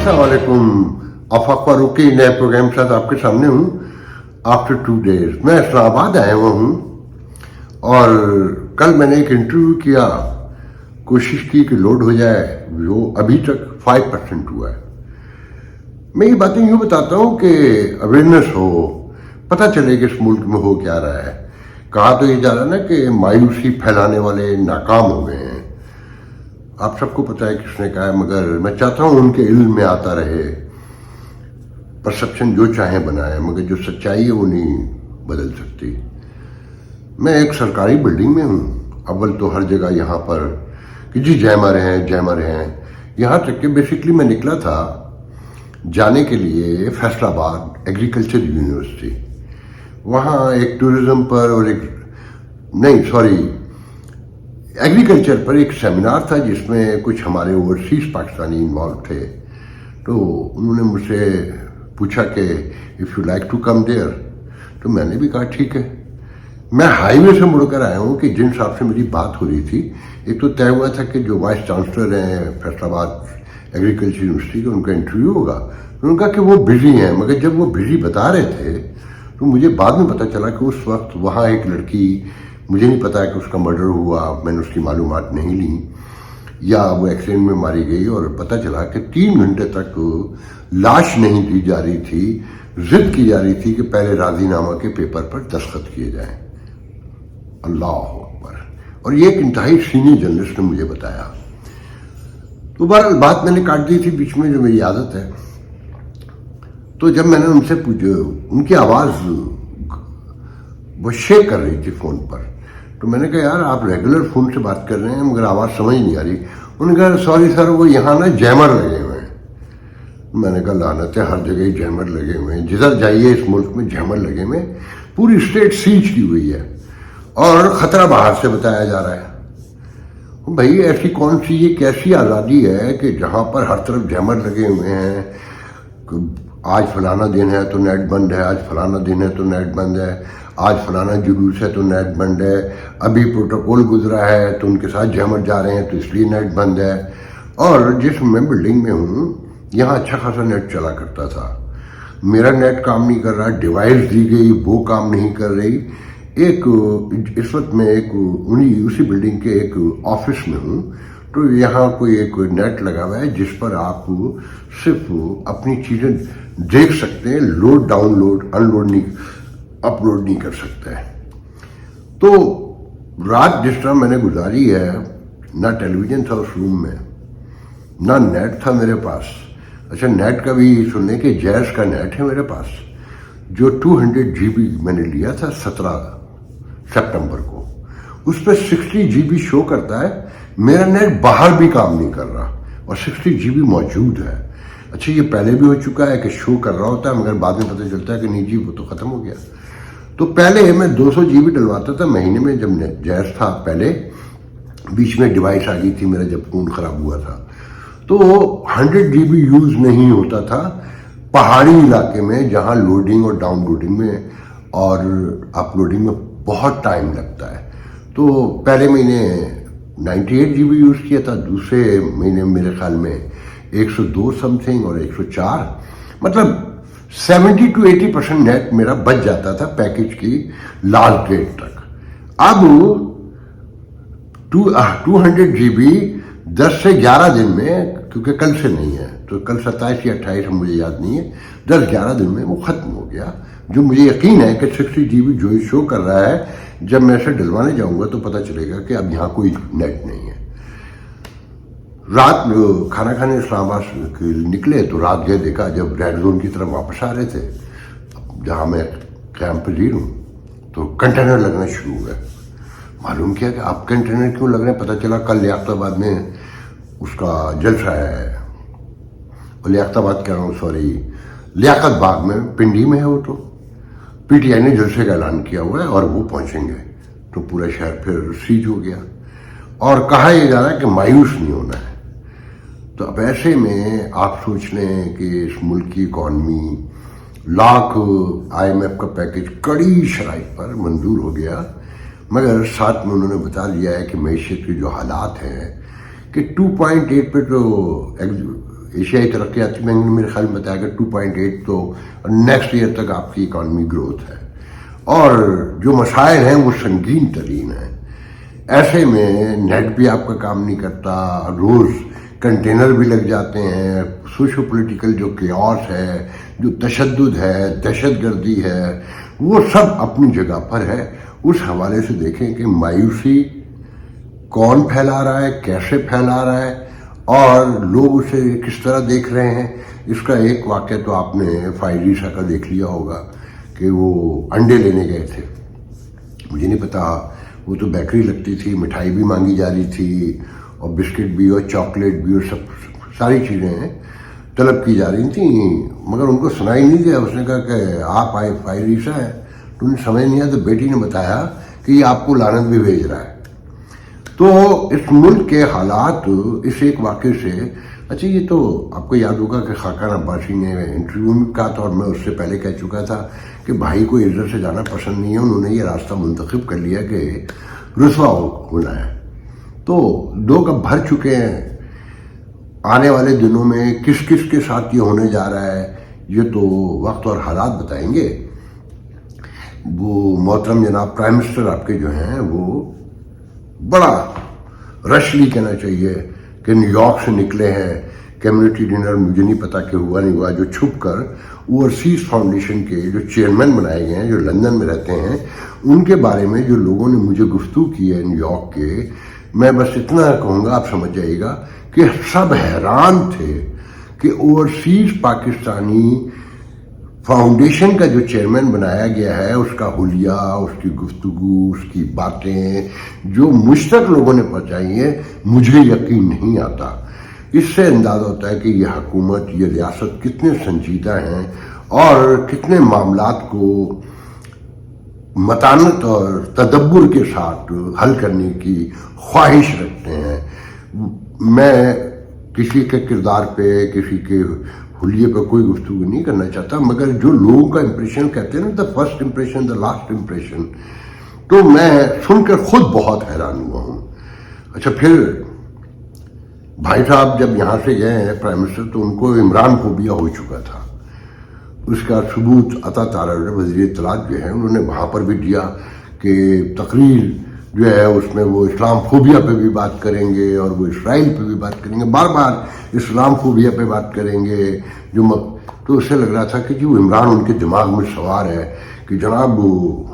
अस्सलाम वालेकुम। आफाक फारूकी नए प्रोग्राम के साथ आपके सामने हूँ आफ्टर 2 डेज। मैं इस्लामाबाद आया हुआ हूँ और कल मैंने एक इंटरव्यू किया, कोशिश की कि लोड हो जाए, जो अभी तक 5% हुआ है। मैं ये बातें यूँ बताता हूँ कि अवेयरनेस हो, पता चले कि इस मुल्क में हो क्या रहा है। कहा तो ये जा रहा है ना कि मायूसी फैलाने वाले नाकाम हो गए हैं। आप सबको पता है किसने कहा है, मगर मैं चाहता हूँ उनके इल्म में आता रहे। परसेप्शन जो चाहे बनाए, मगर जो सच्चाई है वो नहीं बदल सकती। मैं एक सरकारी बिल्डिंग में हूँ। अव्वल तो हर जगह यहाँ पर कि जी जैमर हैं। यहाँ तक कि बेसिकली मैं निकला था जाने के लिए फैसलाबाद एग्रीकल्चर यूनिवर्सिटी। वहाँ एक टूरिज्म पर और एग्रीकल्चर पर एक सेमिनार था जिसमें कुछ हमारे ओवरसीज पाकिस्तानी इन्वॉल्व थे। तो उन्होंने मुझसे पूछा कि if you like to come there, तो मैंने भी कहा ठीक है। मैं हाईवे से मुड़कर आया हूँ कि जिन साहब से मेरी बात हो रही थी, एक तो तय हुआ था कि जो वाइस चांसलर हैं फैसलाबाद एग्रीकल्चर यूनिवर्सिटी का, उनका इंटरव्यू होगा। उन्होंने कहा कि वो बिजी हैं, मगर जब वो बिजी बता रहे थे तो मुझे बाद में पता चला कि उस वक्त वहाँ एक लड़की, मुझे नहीं पता है कि उसका मर्डर हुआ, मैंने उसकी मालूमात नहीं ली, या वो एक्सीडेंट में मारी गई। और पता चला कि 3 घंटे तक लाश नहीं दी जा रही थी, जिद की जा रही थी कि पहले राजीनामा के पेपर पर दस्तखत किए जाएं। अल्लाह अकबर। और ये एक इंतहाई सीनियर जर्नलिस्ट ने मुझे बताया। तो बहरहाल बात मैंने काट दी थी बीच में, जो मेरी आदत है। तो जब मैंने उनसे पूछा, उनकी आवाज़ वो शेक कर रही थी फ़ोन पर। तो मैंने कहा यार आप रेगुलर फ़ोन से बात कर रहे हैं मगर आवाज़ समझ नहीं आ रही। उन्होंने कहा सॉरी सर, वो यहाँ ना जैमर लगे हुए हैं। मैंने कहा लानत है, हर जगह ही जैमर लगे हुए हैं, जिधर जाइए इस मुल्क में जैमर लगे हुए हैं। पूरी स्टेट सीज की हुई है और ख़तरा बाहर से बताया जा रहा है। भाई ऐसी कौन सी ये कैसी आज़ादी है कि जहाँ पर हर तरफ जैमर लगे हुए हैं। आज फलाना दिन है तो नेट बंद है, आज फलाना दिन है तो नेट बंद है, आज फलाना जुलूस है तो नेट बंद है, अभी प्रोटोकॉल गुजरा है तो उनके साथ जैमर जा रहे हैं तो इसलिए नेट बंद है। और जिस मैं बिल्डिंग में हूँ यहाँ अच्छा खासा नेट चला करता था, मेरा नेट काम नहीं कर रहा, डिवाइस दी गई वो काम नहीं कर रही। इस वक्त मैं उसी बिल्डिंग के एक ऑफिस में हूँ। तो यहाँ कोई एक नेट लगा हुआ है जिस पर आप सिर्फ अपनी चीज़ें देख सकते हैं, लोड डाउनलोड अनलोड नहीं, अपलोड नहीं कर सकते हैं। तो रात जिस तरह मैंने गुजारी है, ना टेलीविज़न था उस रूम में, ना नेट था मेरे पास। अच्छा, नेट का भी सुनने के जैज़ का नेट है मेरे पास, जो 200 GB मैंने लिया था 17 सितंबर को। उस पर 60 GB शो करता है। मेरा नेट बाहर भी काम नहीं कर रहा और 60 GB मौजूद है। अच्छा, ये पहले भी हो चुका है कि शो कर रहा होता है मगर बाद में पता चलता है कि नहीं जी वो तो ख़त्म हो गया। तो पहले मैं 200 GB डलवाता था महीने में, जब जैज़ था पहले। बीच में डिवाइस आ गई थी मेरा जब फ़ोन ख़राब हुआ था, तो 100 GB यूज़ नहीं होता था पहाड़ी इलाके में, जहाँ लोडिंग और डाउनलोडिंग में और अपलोडिंग में बहुत टाइम लगता है। तो पहले महीने 98 GB यूज़ किया था, दूसरे महीने मेरे ख्याल में 102 समथिंग और 104, मतलब 70 to 80% नेट मेरा बच जाता था पैकेज की लास्ट डेट तक। अब 200 GB 10 से 11 दिन में, क्योंकि कल से नहीं है तो कल 27 या 28 मुझे याद नहीं है, 10-11 दिन में वो ख़त्म हो गया। जो मुझे यकीन है कि 60 GB जो शो कर रहा है, जब मैं इसे डलवाने जाऊंगा तो पता चलेगा कि अब यहाँ कोई नेट नहीं है। रात में खाना खाने इस्लामाबाद निकले तो रात गए, देखा जब रेड जोन की तरफ वापस आ रहे थे, जहाँ मैं कैंप पजीर हूँ, तो कंटेनर लगना शुरू हुआ। मालूम किया कि आप कंटेनर क्यों लग रहे हैं, पता चला कल लियाकताबाद में उसका जलसा है। लियाकताबाद कह रहा हूँ, सॉरी, लियाकत बाग में, पिंडी में है वो। तो PTI ने जलसे का ऐलान किया हुआ है और वो पहुँचेंगे, तो पूरा शहर फिर सीज हो गया। और कहा यह जा रहा है कि मायूस नहीं होना है। तो अब ऐसे में आप सोच लें कि इस मुल्क की इकॉनमी, लाख IMF का पैकेज कड़ी शराइत पर मंजूर हो गया, मगर साथ में उन्होंने बता दिया है कि मैशियत के जो हालात हैं कि 2.8 पे तो एशियाई तरक्याती बैंक ने मेरे ख्याल में बताया कि 2.8 तो नेक्स्ट ईयर तक आपकी इकॉनमी ग्रोथ है, और जो मसाइल हैं वो संगीन तरीन हैं। ऐसे में नेट भी आपका काम नहीं करता, रोज़ कंटेनर भी लग जाते हैं, सोशो पोलिटिकल जो केओस है, जो तशद्दुद है, दहशतगर्दी है, वो सब अपनी जगह पर है। उस हवाले से देखें कि मायूसी कौन फैला रहा है, कैसे फैला रहा है, और लोग उसे किस तरह देख रहे हैं। इसका एक वाक़या तो आपने फायरीसा का देख लिया होगा कि वो अंडे लेने गए थे, मुझे नहीं पता, वो तो बेकरी लगती थी, मिठाई भी मांगी जा रही थी और बिस्किट भी और चॉकलेट भी और सब सारी चीज़ें तलब की जा रही थी, मगर उनको सुनाई नहीं दिया। उसने कहा कि आप आए फायरीसा है, तो उन्हें समझ नहीं आया, तो बेटी ने बताया कि ये आपको लानत भी भेज रहा है। तो इस मुल्क के हालात इस एक वाक़े से, अच्छा ये तो आपको याद होगा कि खाकान अब्बासी ने इंटरव्यू में कहा था, और मैं उससे पहले कह चुका था कि भाई को इधर से जाना पसंद नहीं है, उन्होंने ये रास्ता मुंतखब कर लिया कि रुसवा होना है। तो 2 कप भर चुके हैं, आने वाले दिनों में किस किस के साथ ये होने जा रहा है ये तो वक्त और हालात बताएंगे। वो मोहतरम जनाब प्राइम मिनिस्टर आपके जो हैं वो बड़ा रशली कहना चाहिए कि न्यूयॉर्क से निकले हैं, कम्युनिटी डिनर मुझे नहीं पता कि हुआ नहीं हुआ, जो छुप कर ओवरसीज फाउंडेशन के जो चेयरमैन बनाए गए हैं, जो लंदन में रहते हैं, उनके बारे में जो लोगों ने मुझे गुफ्तगू की है न्यूयॉर्क के, मैं बस इतना कहूँगा, आप समझ जाइएगा कि सब हैरान थे कि ओवरसीज पाकिस्तानी फाउंडेशन का जो चेयरमैन बनाया गया है, उसका हुलिया, उसकी गुफ्तगू, उसकी बातें जो मुझ तक लोगों ने पहुँचाई हैं, मुझे यकीन नहीं आता। इससे अंदाजा होता है कि ये हुकूमत, ये रियासत कितने संजीदा हैं और कितने मामलात को मतानत और तदब्बुर के साथ हल करने की ख्वाहिश रखते हैं। मैं किसी के किरदार पे, किसी के हुलिये पे कोई गुफ्तगू नहीं करना चाहता, मगर जो लोगों का इंप्रेशन कहते हैं ना, the first impression the last impression, तो मैं सुनकर खुद बहुत हैरान हुआ हूँ। अच्छा, फिर भाई साहब जब यहाँ से गए हैं प्राइम मिनिस्टर, तो उनको इमरान फोबिया हो चुका था, उसका सबूत अता तारा वज़ीर इत्तलात जो है उन्होंने वहाँ पर भी दिया कि तकरीर जो है उसमें वो इस्लाम फोबिया पे भी बात करेंगे और वो इसराइल पे भी बात करेंगे, बार बार इस्लाम फोबिया पे बात करेंगे। तो उससे लग रहा था कि जी वो इमरान उनके दिमाग में सवार है कि जनाब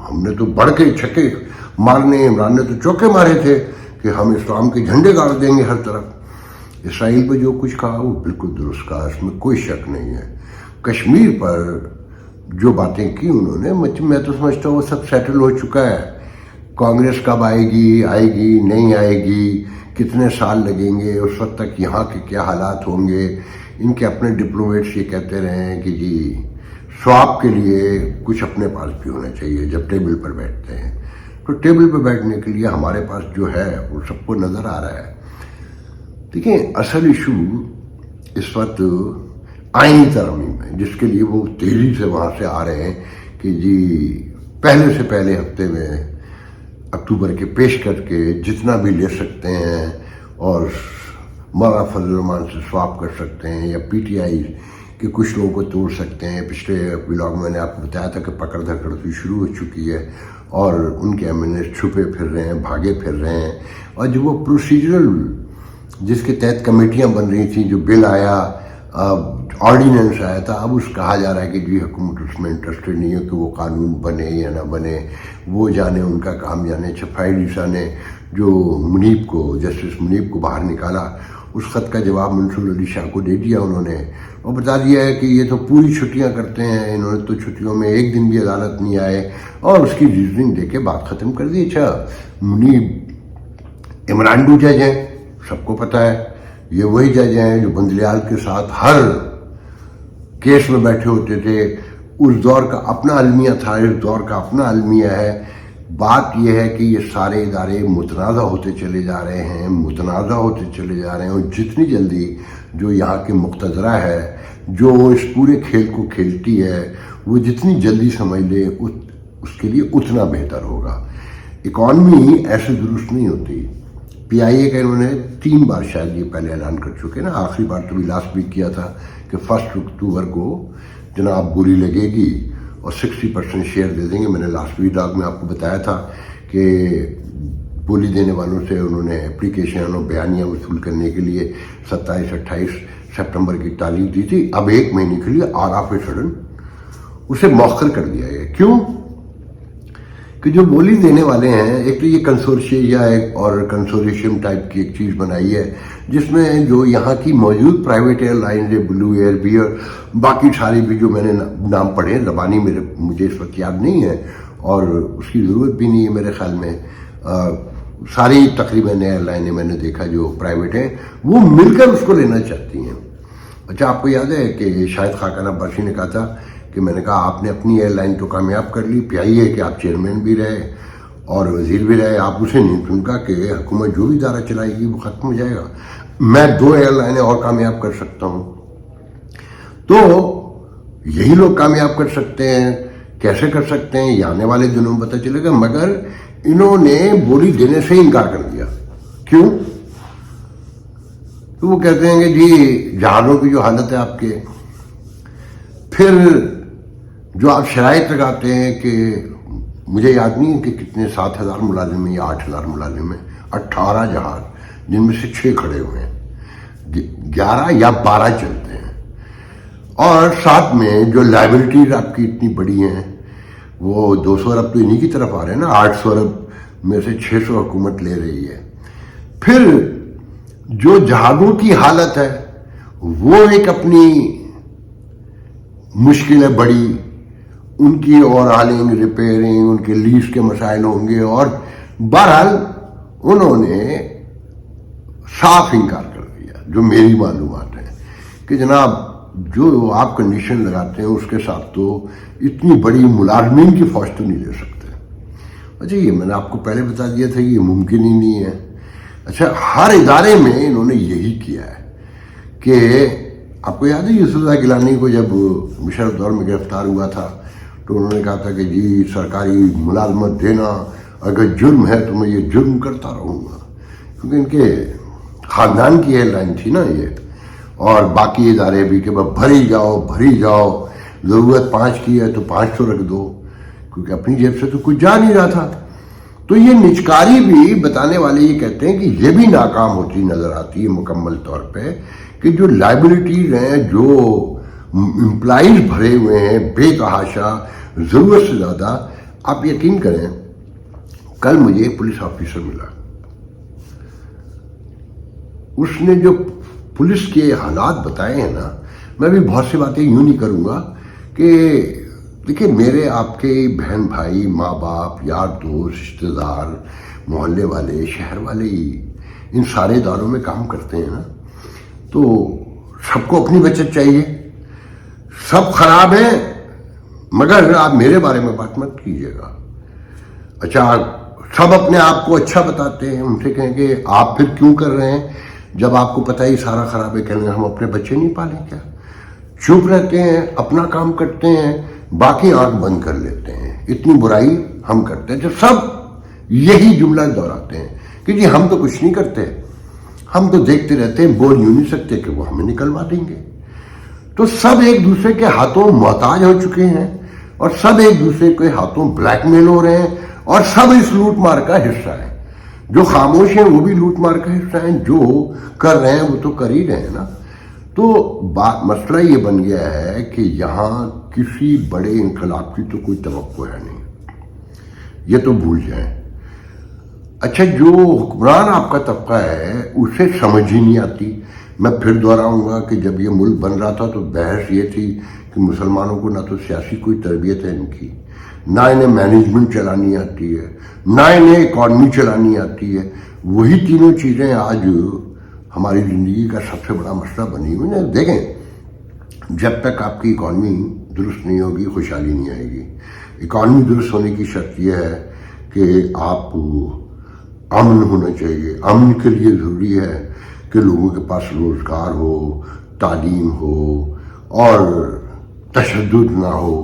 हमने तो बढ़ के छक्के मारने, इमरान ने तो चौके मारे थे कि हम इस्लाम के झंडे गाड़ देंगे हर तरफ। इसराइल पे जो कुछ कहा वो बिल्कुल दुरुस्त कहा, इसमें कोई शक नहीं है। कश्मीर पर जो बातें की उन्होंने, मैं तो समझता हूँ वो सब सेटल हो चुका है। कांग्रेस कब आएगी, आएगी नहीं आएगी, कितने साल लगेंगे, उस वक्त तक यहाँ के क्या हालात होंगे। इनके अपने डिप्लोमेट्स ये कहते रहे हैं कि जी स्वाप के लिए कुछ अपने पास भी होना चाहिए जब टेबल पर बैठते हैं। तो टेबल पर बैठने के लिए हमारे पास जो है वो सबको नज़र आ रहा है। देखिए, असल इशू इस वक्त आईनी तरमीम है, जिसके लिए वो तेज़ी से वहाँ से आ रहे हैं कि जी पहले से पहले हफ्ते में अक्टूबर के पेश करके जितना भी ले सकते हैं और मौलाना फजल रहमान से स्वाप कर सकते हैं या पीटीआई के कुछ लोगों को तोड़ सकते हैं। पिछले व्लॉग में मैंने आपको बताया था कि पकड़ धकड़ भी शुरू हो चुकी है और उनके एमएनए छुपे फिर रहे हैं, भागे फिर रहे हैं। और जो वो प्रोसीजरल जिसके तहत कमेटियां बन रही थी, जो बिल आया, ऑर्डिनेंस आया था, अब उस कहा जा रहा है कि जी हुकूमत उसमें इंटरेस्टेड नहीं है कि वो कानून बने या ना बने, वो जाने, उनका काम जाने। फायरीसा ने जो मुनीब को, जस्टिस मुनीब को बाहर निकाला, उस खत का जवाब मंसूर अली शाह को दे दिया उन्होंने और बता दिया है कि ये तो पूरी छुट्टियां करते हैं, इन्होंने तो छुट्टियों में एक दिन भी अदालत नहीं आए, और उसकी रीजनिंग दे के बात ख़त्म कर दी। अच्छा, मुनीब इमरान जज हैं, सबको पता है, ये वही जज हैं जो बंदलियाल के साथ हर केस में बैठे होते थे। उस दौर का अपना अलमिया था, इस दौर का अपना अलमिया है। बात यह है कि ये सारे इदारे मुतनाज़ा होते चले जा रहे हैं, मुतनाज़ा होते चले जा रहे हैं, और जितनी जल्दी जो यहाँ की मुक़्तदरा है, जो इस पूरे खेल को खेलती है, वो जितनी जल्दी समझ ले उसके लिए उतना बेहतर होगा। इकॉनमी ऐसे दुरुस्त नहीं होती, PIA का इन्होंने 3 बार शायद ये पहले ऐलान कर चुके हैं ना, आखिरी बार तो भी लास्ट वीक किया था कि 1 अक्टूबर को जनाब बोली लगेगी और 60% शेयर दे देंगे। मैंने लास्ट वीक में आपको बताया था कि बोली देने वालों से उन्होंने एप्लीकेशन और बयानियाँ वसूल करने के लिए 27-28 सितंबर की तारीख दी थी। अब 1 महीने के लिए ऑफ ए सडन उसे मौखर कर दिया गया। क्यों? कि जो बोली देने वाले हैं, एक तो ये कंसोर्शिया और कंसोर्शियम टाइप की एक चीज़ बनाई है जिसमें जो यहाँ की मौजूद प्राइवेट एयरलाइन है, ब्लू एयर भी और बाकी सारी भी जो मैंने नाम पढ़े हैं, ज़बानी मुझे इस वक्त याद नहीं है और उसकी ज़रूरत भी नहीं है मेरे ख्याल में। सारी तकरीबन एयरलाइनें मैंने देखा जो प्राइवेट हैं वो मिलकर उसको लेना चाहती हैं। अच्छा, आपको याद है कि शायद खाकान अब्बासी ने कहा था कि मैंने कहा आपने अपनी एयरलाइन तो कामयाब कर ली, PIA कि आप चेयरमैन भी रहे और वजीर भी रहे, आप उसे नहीं चुनका कि हुकूमत जो भी इदारा चलाएगी वो ख़त्म हो जाएगा, मैं 2 एयरलाइनें और कामयाब कर सकता हूँ। तो यही लोग कामयाब कर सकते हैं। कैसे कर सकते हैं ये आने वाले दिनों में पता चलेगा, मगर इन्होंने बोली देने से इनकार कर दिया। क्यों? तो वो कहते हैं कि जी जहाज़ों की जो हालत है आपके, फिर जो आप शराइत लगाते हैं कि मुझे याद नहीं है कि कितने 7,000 मुलाजिम हैं या 8,000 मुलाजिम हैं, 18 जहाज जिनमें से 6 खड़े हुए हैं, 11 या 12 चलते हैं और साथ में जो लाइबिलिटीज आपकी इतनी बड़ी हैं वो 200 अरब तो इन्हीं की तरफ आ रहे हैं ना, 800 अरब में से 600 हुकूमत ले रही है। फिर जो जहाज़ों की हालत है वो एक अपनी मुश्किल है बड़ी, उनकी और हालिंग रिपेयरिंग, उनके लीज के मसाइल होंगे और बहरहाल उन्होंने साफ इनकार कर दिया। जो मेरी मालूमात है कि जनाब जो आप कंडीशन लगाते हैं उसके साथ तो इतनी बड़ी मुलाजमीन की फौज तो नहीं ले सकते। अच्छा, ये मैंने आपको पहले बता दिया था, ये मुमकिन ही नहीं है। अच्छा, हर इदारे में इन्होंने यही किया है कि आपको याद है यूसुफ गिलानी को जब मुशर्रफ दौर में गिरफ्तार हुआ था तो उन्होंने कहा था कि जी सरकारी मुलाजमत देना अगर जुर्म है तो मैं ये जुर्म करता रहूँगा, क्योंकि इनके ख़ानदान की एयरलाइन थी ना ये, और बाकी इदारे भी कि भरी जाओ, ज़रूरत 5 की है तो 500 रख दो, क्योंकि अपनी जेब से तो कुछ जा नहीं रहा था। तो ये निचकारी भी बताने वाले ये कहते हैं कि ये भी नाकाम होती नज़र आती है मुकम्मल तौर पे कि जो लाइबिलिटीज हैं, जो एम्प्लॉइज भरे हुए हैं बेतहाशा, ज़रूरत से ज़्यादा। आप यकीन करें, कल मुझे एक पुलिस ऑफिसर मिला, उसने जो पुलिस के हालात बताए हैं ना, मैं भी बहुत सी बातें यूं नहीं करूँगा कि देखिए मेरे आपके बहन भाई, माँ बाप, यार दोस्त, रिश्तेदार, मोहल्ले वाले, शहर वाले ही इन सारे इदारों में काम करते हैं ना, तो सबको अपनी बचत चाहिए। सब खराब है, मगर आप मेरे बारे में बात मत कीजिएगा। अच्छा, सब अपने आप को अच्छा बताते हैं, उनसे कहेंगे आप फिर क्यों कर रहे हैं जब आपको पता ही सारा खराब है। कहेंगे हम अपने बच्चे नहीं पालें क्या? चुप रहते हैं, अपना काम करते हैं, बाकी आंख बंद कर लेते हैं, इतनी बुराई हम करते हैं। जो सब यही जुमला दोहराते हैं कि जी हम तो कुछ नहीं करते, हम तो देखते रहते हैं, बोल यूं नहीं सकते कि वो हमें निकलवा देंगे। तो सब एक दूसरे के हाथों मोहताज हो चुके हैं और सब एक दूसरे के हाथों ब्लैकमेल हो रहे हैं और सब इस लूट मार का हिस्सा है। जो खामोश हैं वो भी लूट मार का हिस्सा हैं, जो कर रहे हैं वो तो कर ही रहे हैं ना। तो मसला ये बन गया है कि यहाँ किसी बड़े इनकलाब की तो कोई तवक्को है नहीं, ये तो भूल जाएं। अच्छा, जो हुक्मरान आपका तबका है उसे समझ ही नहीं आती। मैं फिर दोहराऊंगा कि जब ये मुल्क बन रहा था तो बहस ये थी कि मुसलमानों को ना तो सियासी कोई तरबियत है इनकी, ना इन्हें मैनेजमेंट चलानी आती है, ना इन्हें इकॉनमी चलानी आती है। वही तीनों चीज़ें आज हमारी ज़िंदगी का सबसे बड़ा मसला बनी हुई है। देखें, जब तक आपकी इकॉनमी दुरुस्त नहीं होगी खुशहाली नहीं आएगी। इकॉनमी दुरुस्त होने की शर्त यह है कि आप अमन होना चाहिए। अमन के लिए ज़रूरी है कि लोगों के पास रोज़गार हो, तालीम हो और तशद्दुद ना हो।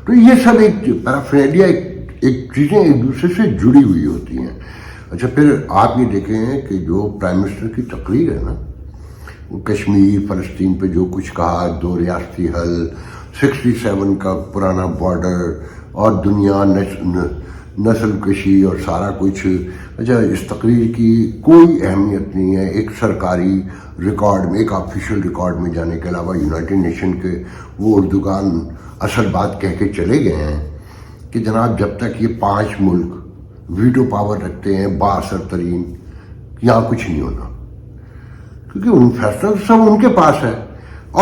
तो ये सब एक पैराफेरनालिया, एक चीज़ें एक दूसरे से जुड़ी हुई होती हैं। اچھا پھر آپ یہ دیکھیں کہ جو پرائم منسٹر کی تقریر ہے نا، وہ کشمیر فلسطین پہ جو کچھ کہا، 2 ریاستی حل، 67 کا پرانا بارڈر اور دنیا نسل کشی اور سارا کچھ، اچھا اس تقریر کی کوئی اہمیت نہیں ہے ایک سرکاری ریکارڈ میں، ایک آفیشیل ریکارڈ میں جانے کے علاوہ۔ یونائٹڈ نیشن کے وہ اردوگان اصل بات کہہ کے چلے گئے ہیں کہ جناب جب تک یہ 5 ملک ویٹو پاور رکھتے ہیں با اثر ترین، یہاں کچھ نہیں ہونا، کیونکہ ان فیصلہ سب ان کے پاس ہے،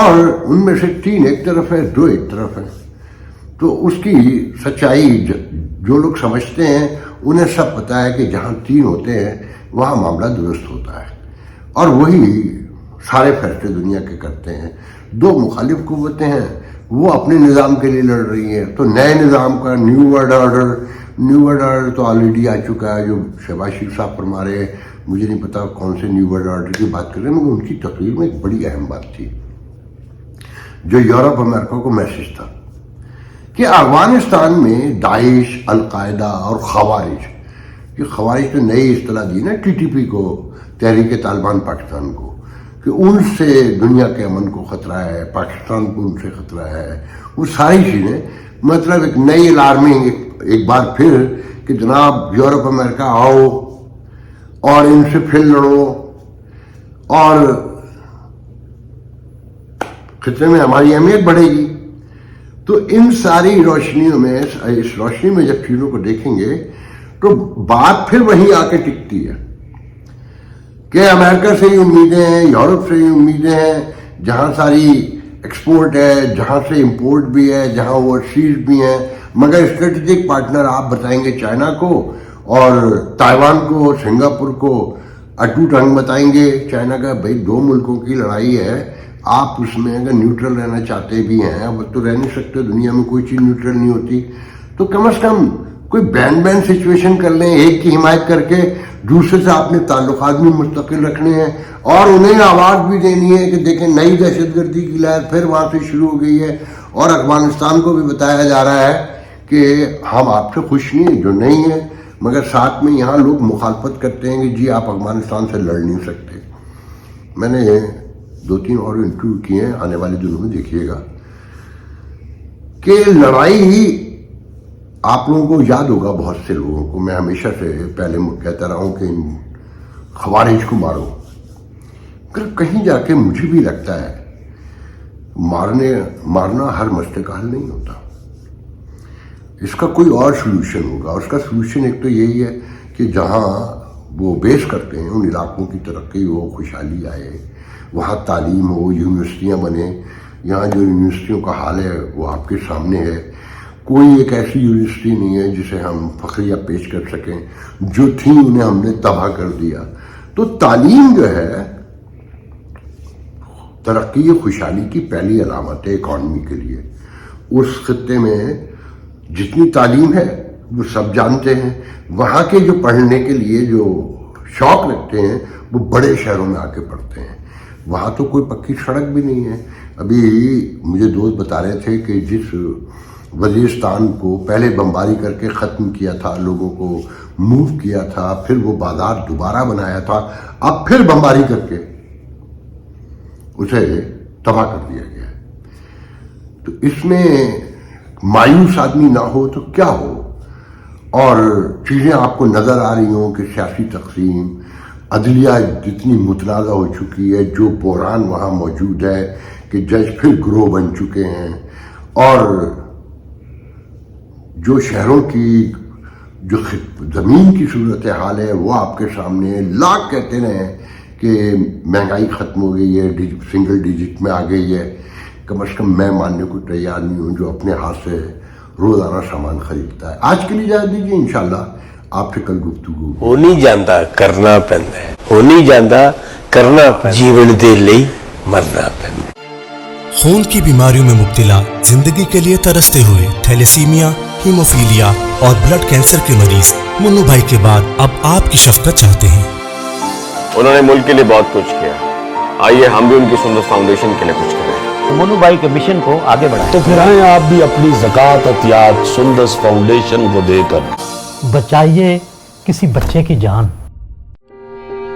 اور ان میں سے 3 ایک طرف ہے، 2 ایک طرف ہے۔ تو اس کی سچائی جو لوگ سمجھتے ہیں انہیں سب پتہ ہے کہ جہاں 3 ہوتے ہیں وہاں معاملہ درست ہوتا ہے، اور وہی سارے فیصلے دنیا کے کرتے ہیں۔ 2 مخالف قوتیں ہیں، وہ اپنے نظام کے لیے لڑ رہی ہیں، تو نئے نظام کا نیو ورلڈ آرڈر تو آلریڈی آ چکا ہے، جو شہباز شریف صاحب فرما رہے ہیں، مجھے نہیں پتا کون سے نیو ورلڈ آرڈر کی بات کر رہے ہیں، مگر ان کی تقریر میں ایک بڑی اہم بات تھی جو یورپ امریکہ کو میسج تھا کہ افغانستان میں داعش، القاعدہ اور خوارج، یہ خوارج تو نئی اصطلاح دی نا ٹی ٹی پی کو، تحریک طالبان پاکستان کو، کہ ان سے دنیا کے امن کو خطرہ ہے، پاکستان کو ان سے خطرہ ہے، وہ ساری چیزیں مطلب ایک نئی الارمنگ ایک بار پھر کہ جناب یورپ امریکہ آؤ اور ان سے پھر لڑو، اور خطے میں ہماری اہمیت بڑھے گی۔ تو ان ساری روشنیوں میں، اس روشنی میں جب چیزوں کو دیکھیں گے تو بات پھر وہیں آ کے ٹکتی ہے کہ امریکہ سے ہی امیدیں ہیں، یورپ سے ہی امیدیں ہیں، جہاں ساری ایکسپورٹ ہے، جہاں سے امپورٹ بھی ہے، جہاں اوورسیز بھی ہیں، مگر اسٹریٹجک پارٹنر آپ بتائیں گے چائنا کو، اور تائیوان کو، سنگاپور کو اٹوٹ انگ بتائیں گے چائنا کا۔ بھائی 2 ملکوں کی لڑائی ہے، آپ اس میں اگر نیوٹرل رہنا چاہتے بھی ہیں، اب تو رہ نہیں سکتے، دنیا میں کوئی چیز نیوٹرل نہیں ہوتی، تو کم از کم کوئی بین سچویشن کر لیں، ایک کی حمایت کر کے دوسرے سے آپ نے تعلقات بھی مستقل رکھنے ہیں، اور انہیں آواز بھی دینی ہے کہ دیکھیں نئی دہشت گردی کی لہر پھر وہاں سے شروع ہو گئی ہے، اور افغانستان کو بھی بتایا جا رہا ہے کہ ہم آپ سے خوش نہیں، جو نہیں ہے، مگر ساتھ میں یہاں لوگ مخالفت کرتے ہیں کہ جی آپ افغانستان سے لڑ نہیں سکتے۔ میں نے 2-3 اور انٹرویو کیے ہیں، آنے والے دنوں میں دیکھیے گا کہ لڑائی، آپ لوگوں کو یاد ہوگا، بہت سے لوگوں کو، میں ہمیشہ سے پہلے کہتا رہا ہوں کہ ان خوارج کو مارو، مگر کہیں جا کے مجھے بھی لگتا ہے مارنا ہر مسئلے کا حل نہیں ہوتا، اس کا کوئی اور سلوشن ہوگا۔ اس کا سلوشن ایک تو یہی ہے کہ جہاں وہ بیس کرتے ہیں ان علاقوں کی ترقی ہو، خوشحالی آئے، وہاں تعلیم ہو، یونیورسٹیاں بنیں۔ یہاں جو یونیورسٹیوں کا حال ہے وہ آپ کے سامنے ہے، کوئی ایک ایسی یونیورسٹی نہیں ہے جسے ہم فخریہ پیش کر سکیں، جو تھیں انہیں ہم نے تباہ کر دیا۔ تو تعلیم جو ہے ترقی خوشحالی کی پہلی علامت ہے اکانومی کے لیے۔ اس خطے میں جتنی تعلیم ہے وہ سب جانتے ہیں، وہاں کے جو پڑھنے کے لیے جو شوق رکھتے ہیں وہ بڑے شہروں میں آ کے پڑھتے ہیں، وہاں تو کوئی پکی سڑک بھی نہیں ہے۔ ابھی مجھے دوست بتا رہے تھے کہ جس وزیرستان کو پہلے بمباری کر کے ختم کیا تھا، لوگوں کو موو کیا تھا، پھر وہ بازار دوبارہ بنایا تھا، اب پھر بمباری کر کے اسے تباہ کر دیا گیا ہے۔ تو اس میں مایوس آدمی نہ ہو تو کیا ہو، اور چیزیں آپ کو نظر آ رہی ہوں کہ سیاسی تقسیم، عدلیہ جتنی متنازع ہو چکی ہے، جو بحران وہاں موجود ہے کہ جج پھر گروہ بن چکے ہیں، اور جو شہروں کی جو زمین کی صورتحال ہے وہ آپ کے سامنے، لاکھ کہتے رہیں کہ مہنگائی ختم ہو گئی ہے، سنگل ڈیجٹ میں آ گئی ہے، کم از کم میں ماننے کو تیار نہیں ہوں جو اپنے ہاتھ سے روزانہ سامان خریدتا ہے۔ آج کے لیے اجازت دیجیے، انشاءاللہ آپ سے کل گفتگو۔ ہو نہیں جانتا کرنا پیندا ہے، ہو نہیں جانتا کرنا پیندا، جیون دے لئی مرنا پیندا۔ خون کی بیماریوں میں مبتلا، زندگی کے لیے ترستے ہوئے تھیلیسیمیا، ہیموفیلیا اور بلڈ کینسر کے مریض منو بھائی کے بعد اب آپ کی شفقت چاہتے ہیں۔ انہوں نے ملک کے لیے بہت کچھ کیا، آئیے ہم بھی ان کی سندس فاؤنڈیشن کے لیے کچھ کریں۔ منو بھائی کے مشن کو آگے بڑھائیں۔ تو پھر آئیں آپ بھی اپنی زکوٰۃ عطیات سندس فاؤنڈیشن کو دے کر بچائیے کسی بچے کی جان۔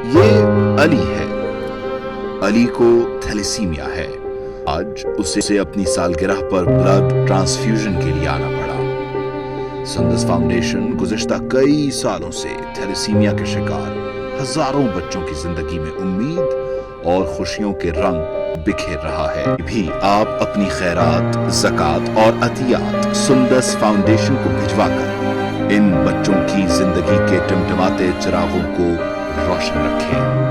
یہ علی ہے. علی کو تھیلیسیمیا ہے. آج اسے اپنی سالگرہ پر بلڈ ٹرانسفیوژن کے لیے آنا پڑا. سندس فاؤنڈیشن گزشتہ کئی سالوں سے تھیلیسیمیا کے شکار ہزاروں بچوں کی زندگی میں امید اور خوشیوں کے رنگ بکھیر رہا ہے. بھی آپ اپنی خیرات، زکوٰۃ اور عطیات سندس فاؤنڈیشن کو بھجوا کر ان بچوں کی زندگی کے ٹمٹماتے چراغوں کو روشن رکھیں.